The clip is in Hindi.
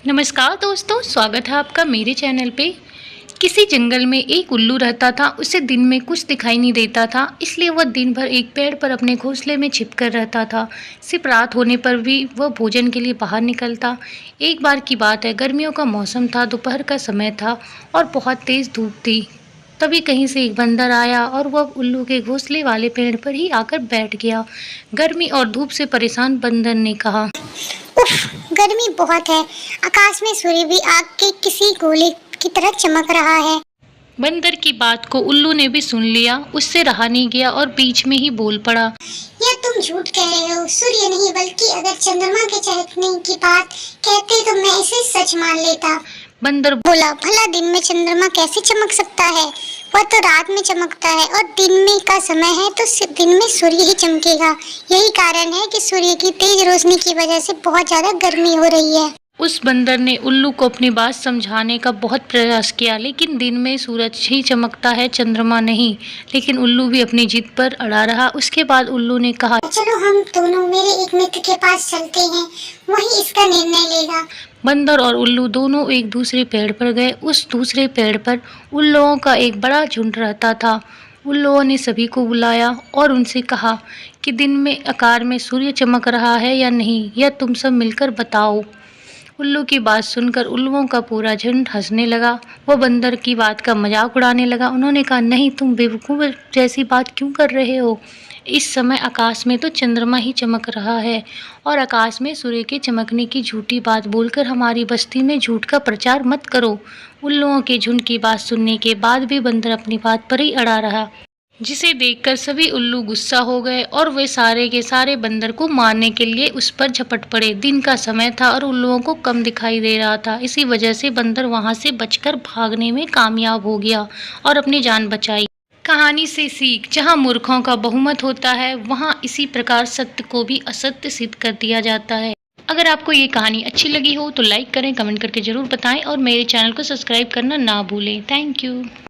नमस्कार दोस्तों, स्वागत है आपका मेरे चैनल पे। किसी जंगल में एक उल्लू रहता था। उसे दिन में कुछ दिखाई नहीं देता था, इसलिए वह दिन भर एक पेड़ पर अपने घोंसले में छिपकर रहता था। सिर्फ रात होने पर भी वह भोजन के लिए बाहर निकलता। एक बार की बात है, गर्मियों का मौसम था, दोपहर का समय था और बहुत तेज़ धूप थी। तभी कहीं से एक बंदर आया और वह उल्लू के घोंसले वाले पेड़ पर ही आकर बैठ गया। गर्मी और धूप से परेशान बंदर ने कहा, उफ, गर्मी बहुत है। आकाश में सूर्य भी आग के किसी गोले की तरह चमक रहा है। बंदर की बात को उल्लू ने भी सुन लिया। उससे रहा नहीं गया और बीच में ही बोल पड़ा, यह तुम झूठ कह रहे हो। सूर्य नहीं बल्कि अगर चंद्रमा के चमकने की बात कहते तो मैं इसे सच मान लेता। बंदर बोला, भला दिन में चंद्रमा कैसे चमक सकता है? वह तो रात में चमकता है और दिन में का समय है तो सिर्फ दिन में सूर्य ही चमकेगा। यही कारण है कि सूर्य की तेज रोशनी की वजह से बहुत ज्यादा गर्मी हो रही है। उस बंदर ने उल्लू को अपनी बात समझाने का बहुत प्रयास किया, लेकिन दिन में सूरज ही चमकता है, चंद्रमा नहीं। लेकिन उल्लू भी अपनी जिद पर अड़ा रहा। उसके बाद उल्लू ने कहा, चलो हम दोनों मेरे एक मित्र के पास चलते हैं, वही इसका निर्णय लेगा। बंदर और उल्लू दोनों एक दूसरे पेड़ पर गए। उस दूसरे पेड़ पर उल्लुओं का एक बड़ा झुंड रहता था। उल्लुओं ने सभी को बुलाया और उनसे कहा कि दिन में आकार में सूर्य चमक रहा है या नहीं, यह तुम सब मिलकर बताओ। उल्लू की बात सुनकर उल्लुओं का पूरा झुंड हंसने लगा। वो बंदर की बात का मजाक उड़ाने लगा। उन्होंने कहा, नहीं, तुम बेवकूफ़ जैसी बात क्यों कर रहे हो? इस समय आकाश में तो चंद्रमा ही चमक रहा है और आकाश में सूर्य के चमकने की झूठी बात बोलकर हमारी बस्ती में झूठ का प्रचार मत करो। उल्लुओं के झुंड की बात सुनने के बाद भी बंदर अपनी बात पर ही अड़ा रहा, जिसे देखकर सभी उल्लू गुस्सा हो गए और वे सारे के सारे बंदर को मारने के लिए उस पर झपट पड़े। दिन का समय था और उल्लुओं को कम दिखाई दे रहा था। इसी वजह से बंदर वहां से बचकर भागने में कामयाब हो गया और अपनी जान बचाई। कहानी से सीख, जहां मूर्खों का बहुमत होता है वहां इसी प्रकार सत्य को भी असत्य सिद्ध कर दिया जाता है। अगर आपको ये कहानी अच्छी लगी हो तो लाइक करें, कमेंट करके जरूर बताएं और मेरे चैनल को सब्सक्राइब करना ना भूलें। Thank you.